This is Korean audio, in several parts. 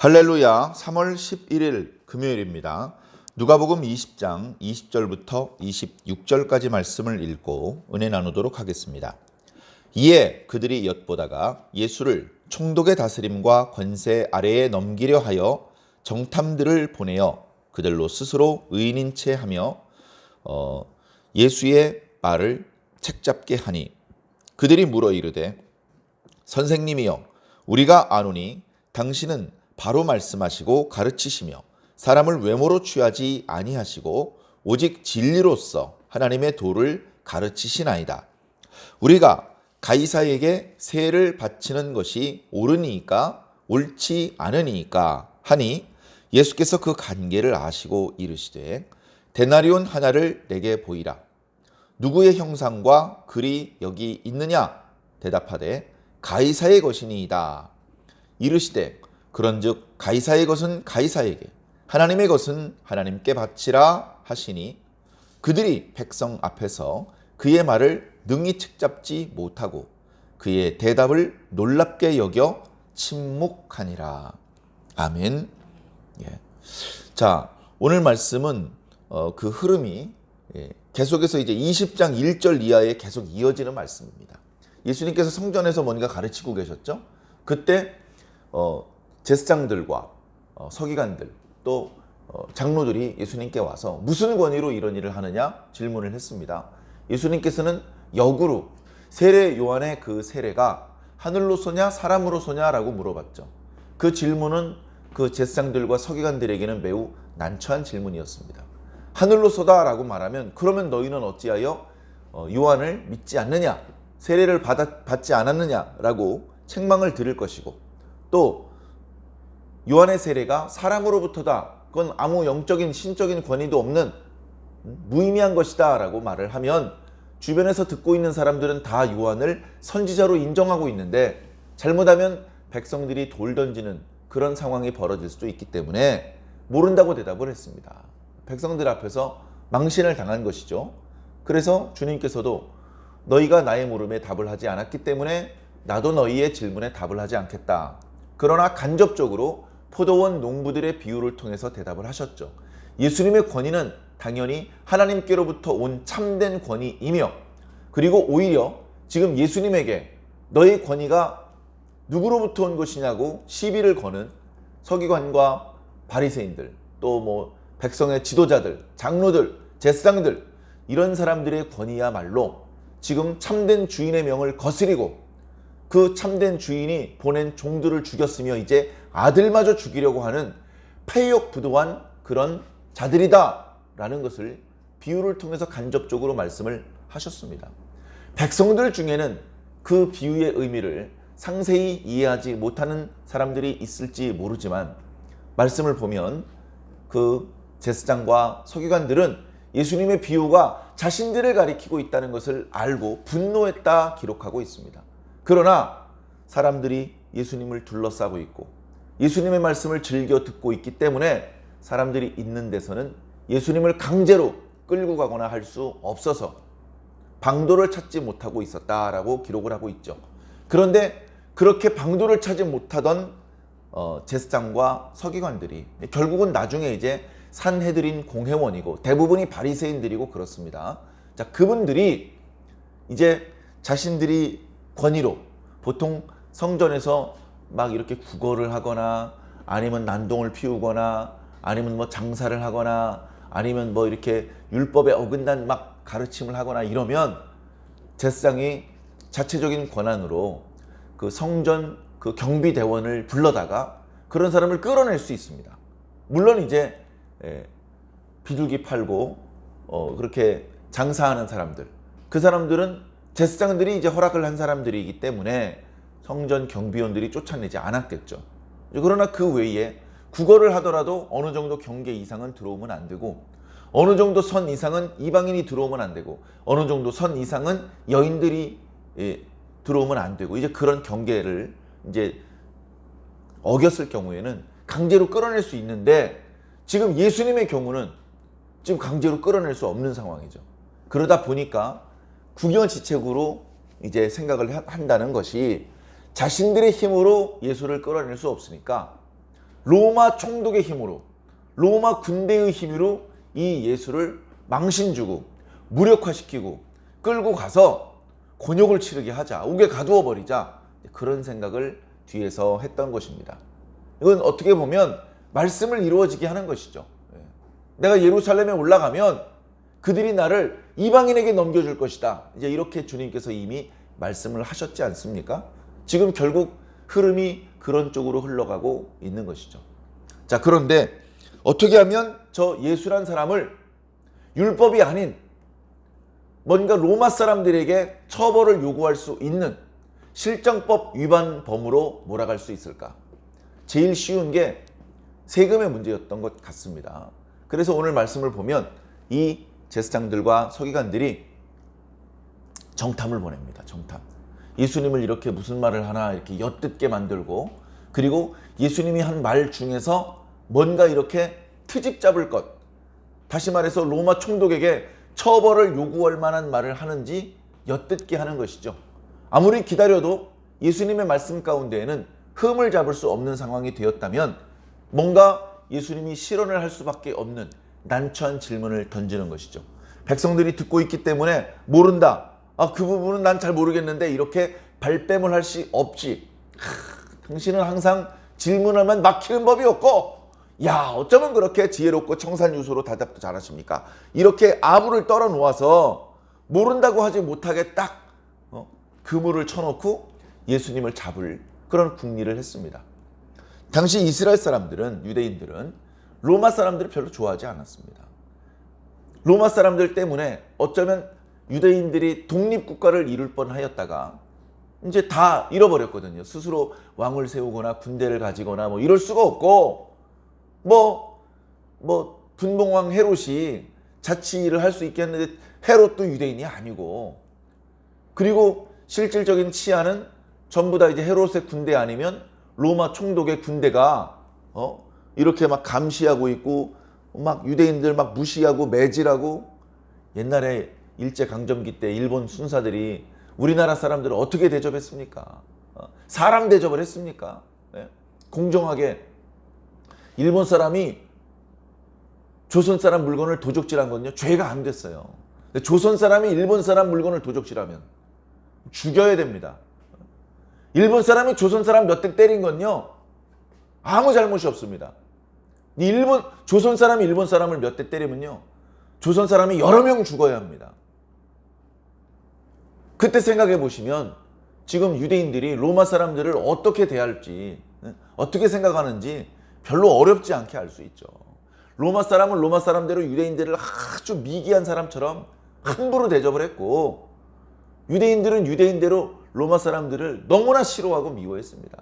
할렐루야. 3월 11일 금요일입니다. 누가복음 20장 20절부터 26절까지 말씀을 읽고 은혜 나누도록 하겠습니다. 이에 그들이 엿보다가 예수를 총독의 다스림과 권세 아래에 넘기려 하여 정탐들을 보내어 그들로 스스로 의인인 채 하며 예수의 말을 책잡게 하니 그들이 물어 이르되 선생님이여 우리가 아노니 당신은 바로 말씀하시고 가르치시며 사람을 외모로 취하지 아니하시고 오직 진리로서 하나님의 도를 가르치시나이다. 우리가 가이사에게 세를 바치는 것이 옳으니까 옳지 않으니까 하니 예수께서 그 관계를 아시고 이르시되 데나리온 하나를 내게 보이라. 누구의 형상과 글이 여기 있느냐? 대답하되 가이사의 것이니이다. 이르시되 그런즉 가이사의 것은 가이사에게 하나님의 것은 하나님께 바치라 하시니 그들이 백성 앞에서 그의 말을 능히 책잡지 못하고 그의 대답을 놀랍게 여겨 침묵하니라. 아멘. 자, 오늘 말씀은 그 흐름이 계속해서 이제 20장 1절 이하에 계속 이어지는 말씀입니다. 예수님께서 성전에서 뭔가 가르치고 계셨죠. 그때 제사장들과 서기관들 또 장로들이 예수님께 와서 무슨 권위로 이런 일을 하느냐 질문을 했습니다. 예수님께서는 역으로 세례 요한의 그 세례가 하늘로서냐 사람으로서냐라고 물어봤죠. 그 질문은 그 제사장들과 서기관들에게는 매우 난처한 질문이었습니다. 하늘로서다라고 말하면 그러면 너희는 어찌하여 요한을 믿지 않느냐, 세례를 받지 않았느냐라고 책망을 들을 것이고, 또 요한의 세례가 사람으로부터다, 그건 아무 영적인 신적인 권위도 없는 무의미한 것이다 라고 말을 하면 주변에서 듣고 있는 사람들은 다 요한을 선지자로 인정하고 있는데 잘못하면 백성들이 돌 던지는 그런 상황이 벌어질 수도 있기 때문에 모른다고 대답을 했습니다. 백성들 앞에서 망신을 당한 것이죠. 그래서 주님께서도 너희가 나의 물음에 답을 하지 않았기 때문에 나도 너희의 질문에 답을 하지 않겠다. 그러나 간접적으로 포도원 농부들의 비유를 통해서 대답을 하셨죠. 예수님의 권위는 당연히 하나님께로부터 온 참된 권위이며, 그리고 오히려 지금 예수님에게 너의 권위가 누구로부터 온 것이냐고 시비를 거는 서기관과 바리새인들, 또 백성의 지도자들, 장로들, 제사장들, 이런 사람들의 권위야말로 지금 참된 주인의 명을 거스리고 그 참된 주인이 보낸 종들을 죽였으며 이제 아들마저 죽이려고 하는 패역부도한 그런 자들이다 라는 것을 비유를 통해서 간접적으로 말씀을 하셨습니다. 백성들 중에는 그 비유의 의미를 상세히 이해하지 못하는 사람들이 있을지 모르지만 말씀을 보면 그 제사장과 서기관들은 예수님의 비유가 자신들을 가리키고 있다는 것을 알고 분노했다 기록하고 있습니다. 그러나 사람들이 예수님을 둘러싸고 있고 예수님의 말씀을 즐겨 듣고 있기 때문에 사람들이 있는 데서는 예수님을 강제로 끌고 가거나 할 수 없어서 방도를 찾지 못하고 있었다라고 기록을 하고 있죠. 그런데 그렇게 방도를 찾지 못하던 제사장과 서기관들이 결국은 나중에 이제 산헤드린 공회원이고 대부분이 바리새인들이고 그렇습니다. 자, 그분들이 이제 자신들이 권위로 보통 성전에서 막 이렇게 구걸을 하거나 아니면 난동을 피우거나 아니면 장사를 하거나 아니면 이렇게 율법에 어긋난 막 가르침을 하거나 이러면 제사장이 자체적인 권한으로 그 성전 그 경비대원을 불러다가 그런 사람을 끌어낼 수 있습니다. 물론 이제 비둘기 팔고 그렇게 장사하는 사람들, 그 사람들은 제사장들이 이제 허락을 한 사람들이기 때문에 성전 경비원들이 쫓아내지 않았겠죠. 그러나 그 외에 구걸을 하더라도 어느 정도 경계 이상은 들어오면 안 되고, 어느 정도 선 이상은 이방인이 들어오면 안 되고, 어느 정도 선 이상은 여인들이 들어오면 안 되고, 이제 그런 경계를 이제 어겼을 경우에는 강제로 끌어낼 수 있는데, 지금 예수님의 경우는 지금 강제로 끌어낼 수 없는 상황이죠. 그러다 보니까 국여지책으로 이제 생각을 한다는 것이 자신들의 힘으로 예수를 끌어낼 수 없으니까 로마 총독의 힘으로, 로마 군대의 힘으로 이 예수를 망신 주고 무력화시키고 끌고 가서 곤욕을 치르게 하자, 옥에 가두어 버리자, 그런 생각을 뒤에서 했던 것입니다. 이건 어떻게 보면 말씀을 이루어지게 하는 것이죠. 내가 예루살렘에 올라가면 그들이 나를 이방인에게 넘겨줄 것이다. 이제 이렇게 주님께서 이미 말씀을 하셨지 않습니까? 지금 결국 흐름이 그런 쪽으로 흘러가고 있는 것이죠. 자, 그런데 어떻게 하면 저 예수란 사람을 율법이 아닌 뭔가 로마 사람들에게 처벌을 요구할 수 있는 실정법 위반 범으로 몰아갈 수 있을까? 제일 쉬운 게 세금의 문제였던 것 같습니다. 그래서 오늘 말씀을 보면 이 제사장들과 서기관들이 정탐을 보냅니다. 정탐. 예수님을 이렇게 무슨 말을 하나 이렇게 엿듣게 만들고, 그리고 예수님이 한 말 중에서 뭔가 이렇게 트집 잡을 것, 다시 말해서 로마 총독에게 처벌을 요구할 만한 말을 하는지 엿듣게 하는 것이죠. 아무리 기다려도 예수님의 말씀 가운데에는 흠을 잡을 수 없는 상황이 되었다면 뭔가 예수님이 실언을 할 수밖에 없는 난처한 질문을 던지는 것이죠. 백성들이 듣고 있기 때문에 모른다, 그 부분은 난 잘 모르겠는데, 이렇게 발뺌을 할 수 없지. 당신은 항상 질문하면 막히는 법이 없고, 야, 어쩌면 그렇게 지혜롭고 청산유소로 대답도 잘하십니까? 이렇게 아부를 떨어 놓아서 모른다고 하지 못하게 딱 그물을 쳐놓고 예수님을 잡을 그런 궁리를 했습니다. 당시 이스라엘 사람들은, 유대인들은 로마 사람들을 별로 좋아하지 않았습니다. 로마 사람들 때문에 어쩌면 유대인들이 독립국가를 이룰 뻔하였다가 이제 다 잃어버렸거든요. 스스로 왕을 세우거나 군대를 가지거나 뭐 이럴 수가 없고, 분봉왕 헤롯이 자치를 할 수 있게 했는데 헤롯도 유대인이 아니고, 그리고 실질적인 치안은 전부 다 이제 헤롯의 군대 아니면 로마 총독의 군대가 이렇게 막 감시하고 있고, 막 유대인들 막 무시하고 매질하고. 옛날에 일제강점기 때 일본 순사들이 우리나라 사람들을 어떻게 대접했습니까? 사람 대접을 했습니까? 공정하게. 일본 사람이 조선 사람 물건을 도적질한 건요, 죄가 안 됐어요. 근데 조선 사람이 일본 사람 물건을 도적질하면 죽여야 됩니다. 일본 사람이 조선 사람 몇 대 때린 건요, 아무 잘못이 없습니다. 조선 사람이 일본 사람을 몇 대 때리면요, 조선 사람이 여러 명 죽어야 합니다. 그때 생각해 보시면 지금 유대인들이 로마 사람들을 어떻게 대할지, 어떻게 생각하는지 별로 어렵지 않게 알 수 있죠. 로마 사람은 로마 사람대로 유대인들을 아주 미개한 사람처럼 함부로 대접을 했고, 유대인들은 유대인대로 로마 사람들을 너무나 싫어하고 미워했습니다.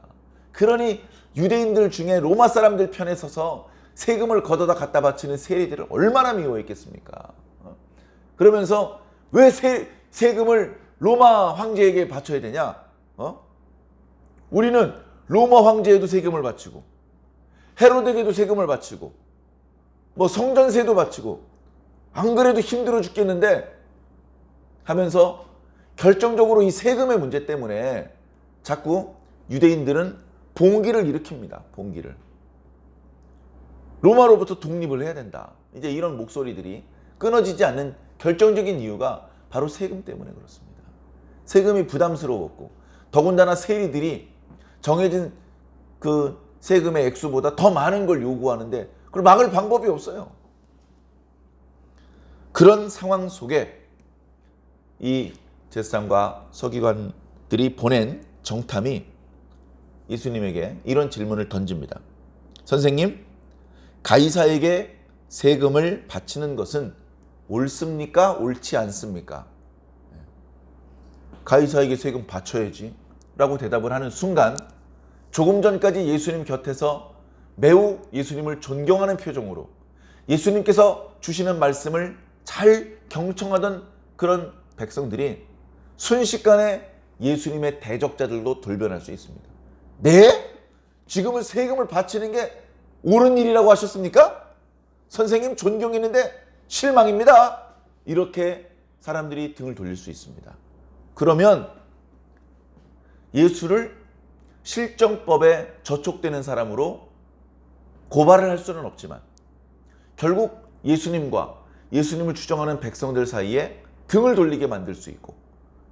그러니 유대인들 중에 로마 사람들 편에 서서 세금을 걷어다 갖다 바치는 세리들을 얼마나 미워했겠습니까? 그러면서 왜 세금을 로마 황제에게 바쳐야 되냐? 우리는 로마 황제에도 세금을 바치고, 헤롯에게도 세금을 바치고, 성전세도 바치고, 안 그래도 힘들어 죽겠는데 하면서 결정적으로 이 세금의 문제 때문에 자꾸 유대인들은 봉기를 일으킵니다. 봉기를. 로마로부터 독립을 해야 된다. 이제 이런 목소리들이 끊어지지 않는 결정적인 이유가 바로 세금 때문에 그렇습니다. 세금이 부담스러웠고, 더군다나 세리들이 정해진 그 세금의 액수보다 더 많은 걸 요구하는데 그걸 막을 방법이 없어요. 그런 상황 속에 이 제사장과 서기관들이 보낸 정탐이 예수님에게 이런 질문을 던집니다. 선생님, 가이사에게 세금을 바치는 것은 옳습니까? 옳지 않습니까? 가이사에게 세금 바쳐야지 라고 대답을 하는 순간, 조금 전까지 예수님 곁에서 매우 예수님을 존경하는 표정으로 예수님께서 주시는 말씀을 잘 경청하던 그런 백성들이 순식간에 예수님의 대적자들로 돌변할 수 있습니다. 네? 지금은 세금을 바치는 게 옳은 일이라고 하셨습니까? 선생님 존경했는데 실망입니다. 이렇게 사람들이 등을 돌릴 수 있습니다. 그러면 예수를 실정법에 저촉되는 사람으로 고발을 할 수는 없지만 결국 예수님과 예수님을 추종하는 백성들 사이에 등을 돌리게 만들 수 있고,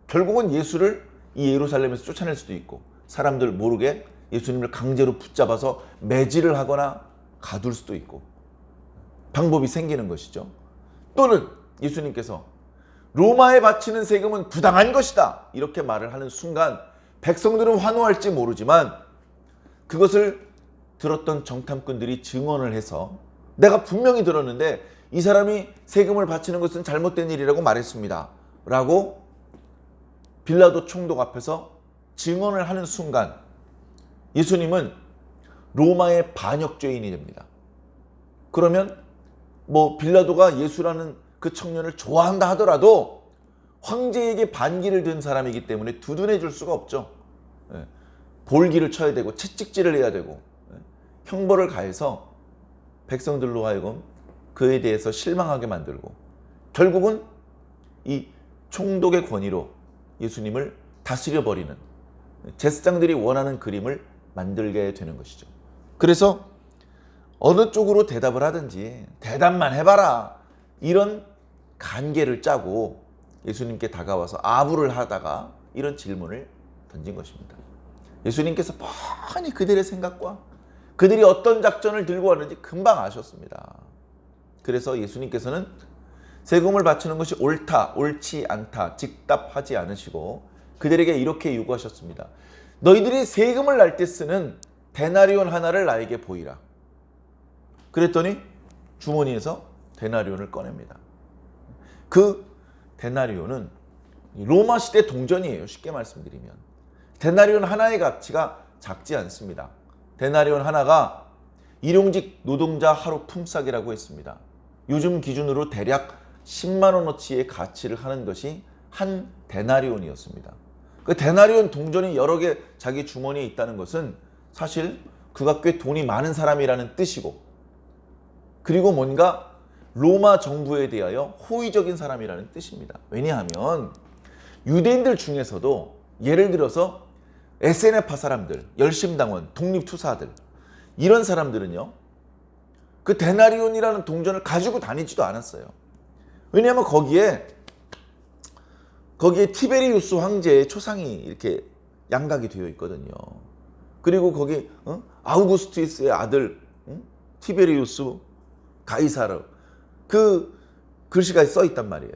결국은 예수를 이 예루살렘에서 쫓아낼 수도 있고, 사람들 모르게 예수님을 강제로 붙잡아서 매질을 하거나 가둘 수도 있고 방법이 생기는 것이죠. 또는 예수님께서 로마에 바치는 세금은 부당한 것이다 이렇게 말을 하는 순간 백성들은 환호할지 모르지만 그것을 들었던 정탐꾼들이 증언을 해서 내가 분명히 들었는데 이 사람이 세금을 바치는 것은 잘못된 일이라고 말했습니다 라고 빌라도 총독 앞에서 증언을 하는 순간 예수님은 로마의 반역죄인이 됩니다. 그러면 뭐 빌라도가 예수라는 그 청년을 좋아한다 하더라도 황제에게 반기를 든 사람이기 때문에 두둔해 줄 수가 없죠. 볼기를 쳐야 되고 채찍질을 해야 되고 형벌을 가해서 백성들로 하여금 그에 대해서 실망하게 만들고 결국은 이 총독의 권위로 예수님을 다스려버리는 제사장들이 원하는 그림을 만들게 되는 것이죠. 그래서 어느 쪽으로 대답을 하든지 대답만 해봐라 이런 간계를 짜고 예수님께 다가와서 아부를 하다가 이런 질문을 던진 것입니다. 예수님께서 뻔히 그들의 생각과 그들이 어떤 작전을 들고 왔는지 금방 아셨습니다. 그래서 예수님께서는 세금을 바치는 것이 옳다, 옳지 않다 직답하지 않으시고 그들에게 이렇게 요구하셨습니다. 너희들이 세금을 날 때 쓰는 데나리온 하나를 나에게 보이라. 그랬더니 주머니에서 데나리온을 꺼냅니다. 그 데나리온은 로마 시대 동전이에요. 쉽게 말씀드리면. 데나리온 하나의 가치가 작지 않습니다. 데나리온 하나가 일용직 노동자 하루 품삯이라고 했습니다. 요즘 기준으로 대략 10만 원어치의 가치를 하는 것이 한 데나리온이었습니다. 그 데나리온 동전이 여러 개 자기 주머니에 있다는 것은 사실 그가 꽤 돈이 많은 사람이라는 뜻이고 그리고 뭔가 로마 정부에 대하여 호의적인 사람이라는 뜻입니다. 왜냐하면 유대인들 중에서도 예를 들어서 SNF파 사람들, 열심당원, 독립투사들 이런 사람들은요 그 데나리온이라는 동전을 가지고 다니지도 않았어요. 왜냐하면 거기에 티베리우스 황제의 초상이 이렇게 양각이 되어 있거든요. 그리고 거기 아우구스투스의 아들 티베리우스 가이사르 그 글씨가 써 있단 말이에요.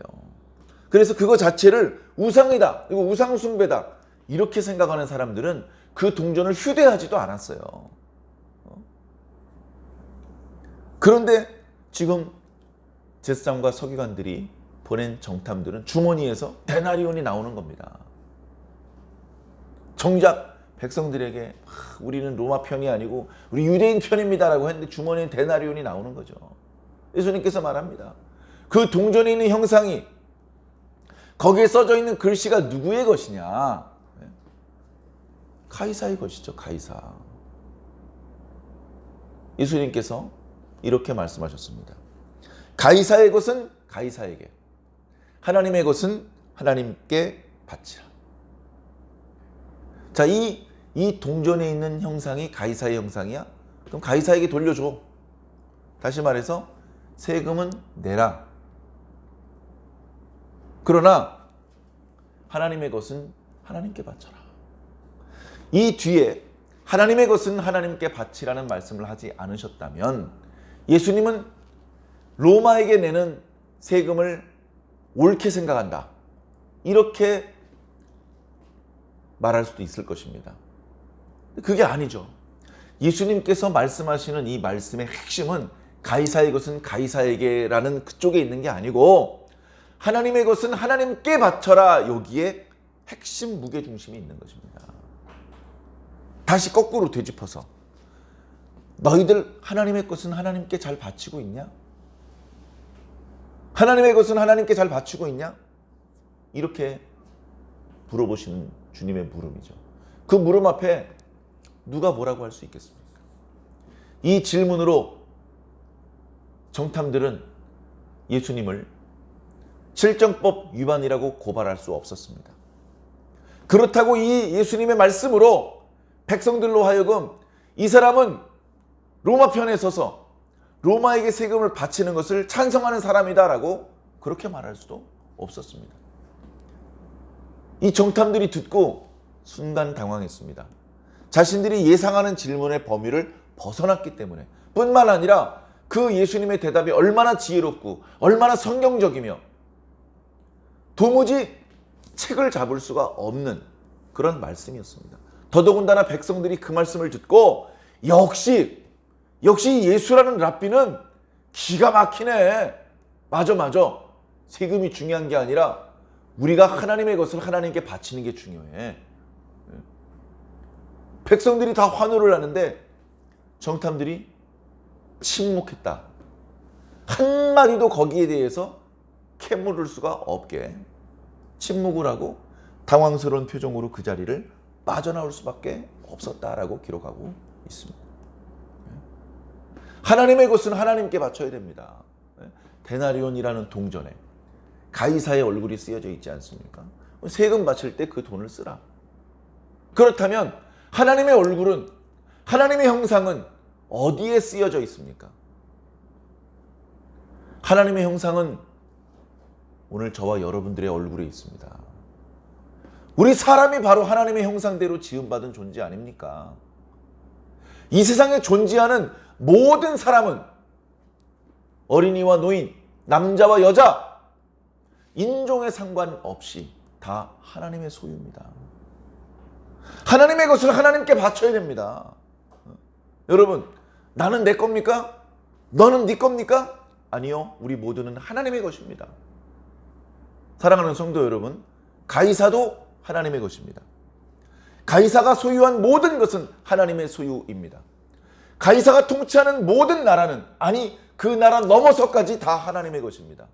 그래서 그거 자체를 우상이다, 이거 우상 숭배다 이렇게 생각하는 사람들은 그 동전을 휴대하지도 않았어요. 그런데 지금 제사장과 서기관들이 보낸 정탐들은 주머니에서 데나리온이 나오는 겁니다. 정작 백성들에게 우리는 로마 편이 아니고 우리 유대인 편입니다라고 했는데 주머니에 데나리온이 나오는 거죠. 예수님께서 말합니다. 그 동전에 있는 형상이 거기에 써져 있는 글씨가 누구의 것이냐? 가이사의 것이죠. 가이사. 예수님께서 이렇게 말씀하셨습니다. 가이사의 것은 가이사에게, 하나님의 것은 하나님께 바치라. 자, 이 동전에 있는 형상이 가이사의 형상이야? 그럼 가이사에게 돌려줘. 다시 말해서 세금은 내라. 그러나 하나님의 것은 하나님께 바쳐라. 이 뒤에 하나님의 것은 하나님께 바치라는 말씀을 하지 않으셨다면 예수님은 로마에게 내는 세금을 옳게 생각한다 이렇게 말할 수도 있을 것입니다. 그게 아니죠. 예수님께서 말씀하시는 이 말씀의 핵심은 가이사의 것은 가이사에게라는 그쪽에 있는 게 아니고 하나님의 것은 하나님께 바쳐라, 여기에 핵심 무게중심이 있는 것입니다. 다시 거꾸로 되짚어서 너희들 하나님의 것은 하나님께 잘 바치고 있냐? 하나님의 것은 하나님께 잘 바치고 있냐? 이렇게 물어보시는 주님의 물음이죠. 그 물음 앞에 누가 뭐라고 할 수 있겠습니까? 이 질문으로 정탐들은 예수님을 실정법 위반이라고 고발할 수 없었습니다. 그렇다고 이 예수님의 말씀으로 백성들로 하여금 이 사람은 로마 편에 서서 로마에게 세금을 바치는 것을 찬성하는 사람이다라고 그렇게 말할 수도 없었습니다. 이 정탐들이 듣고 순간 당황했습니다. 자신들이 예상하는 질문의 범위를 벗어났기 때문에 뿐만 아니라 그 예수님의 대답이 얼마나 지혜롭고 얼마나 성경적이며 도무지 책을 잡을 수가 없는 그런 말씀이었습니다. 더더군다나 백성들이 그 말씀을 듣고 역시 예수라는 랍비는 기가 막히네. 맞아. 세금이 중요한 게 아니라 우리가 하나님의 것을 하나님께 바치는 게 중요해. 백성들이 다 환호를 하는데 정탐들이 침묵했다. 한마디도 거기에 대해서 캐물을 수가 없게 침묵을 하고 당황스러운 표정으로 그 자리를 빠져나올 수밖에 없었다라고 기록하고 있습니다. 하나님의 것은 하나님께 바쳐야 됩니다. 데나리온이라는 동전에 가이사의 얼굴이 쓰여져 있지 않습니까? 세금 바칠 때 그 돈을 쓰라. 그렇다면 하나님의 얼굴은, 하나님의 형상은 어디에 쓰여져 있습니까? 하나님의 형상은 오늘 저와 여러분들의 얼굴에 있습니다. 우리 사람이 바로 하나님의 형상대로 지음받은 존재 아닙니까? 이 세상에 존재하는 모든 사람은 어린이와 노인, 남자와 여자, 인종에 상관없이 다 하나님의 소유입니다. 하나님의 것을 하나님께 바쳐야 됩니다. 여러분, 나는 내 겁니까? 너는 네 겁니까? 아니요, 우리 모두는 하나님의 것입니다. 사랑하는 성도 여러분, 가이사도 하나님의 것입니다. 가이사가 소유한 모든 것은 하나님의 소유입니다. 가이사가 통치하는 모든 나라는, 아니 그 나라 넘어서까지 다 하나님의 것입니다.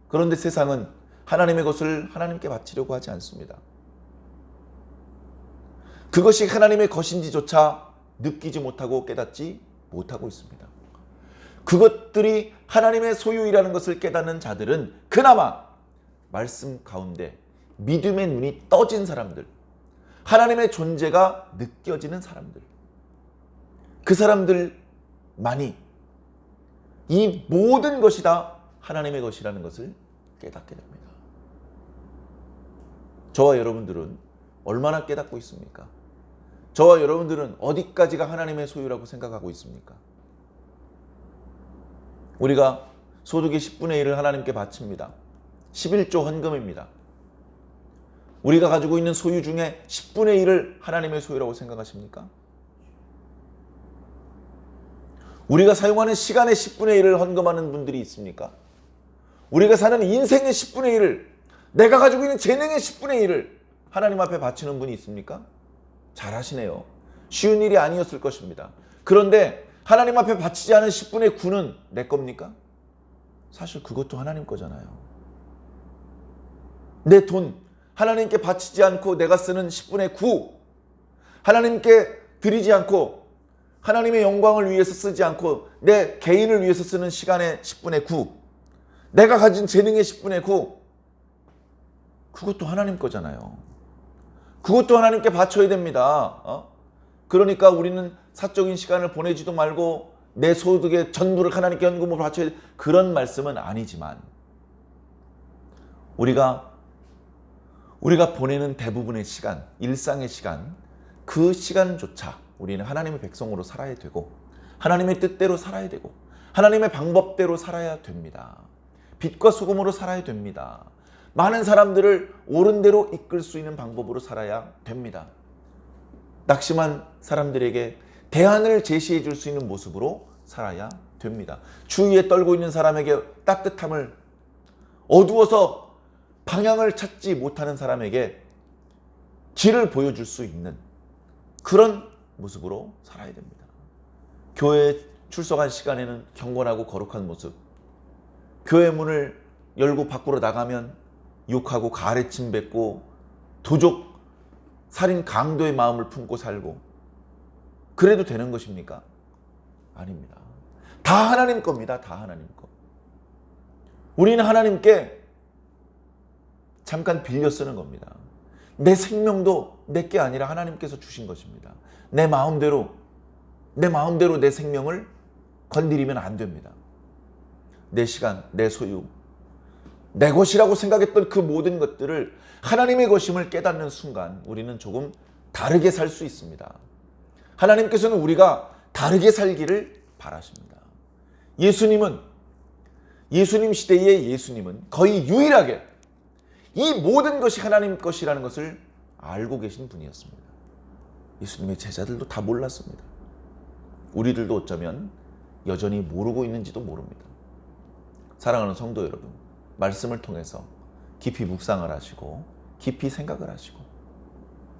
그런데 세상은 하나님의 것을 하나님께 바치려고 하지 않습니다. 그것이 하나님의 것인지조차 느끼지 못하고 깨닫지 못하고 있습니다. 그것들이 하나님의 소유이라는 것을 깨닫는 자들은 그나마 말씀 가운데 믿음의 눈이 떠진 사람들, 하나님의 존재가 느껴지는 사람들, 그 사람들만이 이 모든 것이 다 하나님의 것이라는 것을 깨닫게 됩니다. 저와 여러분들은 얼마나 깨닫고 있습니까? 저와 여러분들은 어디까지가 하나님의 소유라고 생각하고 있습니까? 우리가 소득의 10분의 1을 하나님께 바칩니다. 11조 헌금입니다. 우리가 가지고 있는 소유 중에 10분의 1을 하나님의 소유라고 생각하십니까? 우리가 사용하는 시간의 10분의 1을 헌금하는 분들이 있습니까? 우리가 사는 인생의 10분의 1을, 내가 가지고 있는 재능의 10분의 1을 하나님 앞에 바치는 분이 있습니까? 잘하시네요. 쉬운 일이 아니었을 것입니다. 그런데 하나님 앞에 바치지 않은 10분의 9는 내 겁니까? 사실 그것도 하나님 거잖아요. 내 돈 하나님께 바치지 않고 내가 쓰는 10분의 9, 하나님께 드리지 않고 하나님의 영광을 위해서 쓰지 않고 내 개인을 위해서 쓰는 시간의 10분의 9, 내가 가진 재능의 10분의 9, 그것도 하나님 거잖아요. 그것도 하나님께 바쳐야 됩니다. 그러니까 우리는 사적인 시간을 보내지도 말고 내 소득의 전부를 하나님께 헌금으로 바쳐야 돼. 그런 말씀은 아니지만 우리가 보내는 대부분의 시간, 일상의 시간, 그 시간조차 우리는 하나님의 백성으로 살아야 되고 하나님의 뜻대로 살아야 되고 하나님의 방법대로 살아야 됩니다. 빛과 소금으로 살아야 됩니다. 많은 사람들을 옳은 대로 이끌 수 있는 방법으로 살아야 됩니다. 낙심한 사람들에게 대안을 제시해 줄 수 있는 모습으로 살아야 됩니다. 주위에 떨고 있는 사람에게 따뜻함을, 어두워서 방향을 찾지 못하는 사람에게 길을 보여줄 수 있는 그런 모습으로 살아야 됩니다. 교회에 출석한 시간에는 경건하고 거룩한 모습, 교회 문을 열고 밖으로 나가면 욕하고 가래침 뱉고 도적 살인 강도의 마음을 품고 살고, 그래도 되는 것입니까? 아닙니다. 다 하나님 겁니다. 다 하나님 거. 우리는 하나님께 잠깐 빌려 쓰는 겁니다. 내 생명도 내게 아니라 하나님께서 주신 것입니다. 내 마음대로 내 마음대로 내 생명을 건드리면 안 됩니다. 내 시간, 내 소유, 내 것이라고 생각했던 그 모든 것들을 하나님의 것임을 깨닫는 순간 우리는 조금 다르게 살 수 있습니다. 하나님께서는 우리가 다르게 살기를 바라십니다. 예수님 시대의 예수님은 거의 유일하게 이 모든 것이 하나님 것이라는 것을 알고 계신 분이었습니다. 예수님의 제자들도 다 몰랐습니다. 우리들도 어쩌면 여전히 모르고 있는지도 모릅니다. 사랑하는 성도 여러분, 말씀을 통해서 깊이 묵상을 하시고 깊이 생각을 하시고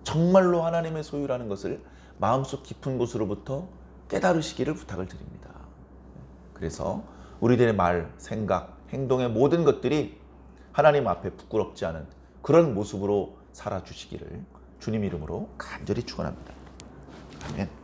정말로 하나님의 소유라는 것을 마음속 깊은 곳으로부터 깨달으시기를 부탁을 드립니다. 그래서 우리들의 말, 생각, 행동의 모든 것들이 하나님 앞에 부끄럽지 않은 그런 모습으로 살아주시기를 주님 이름으로 간절히 축원합니다. 아멘.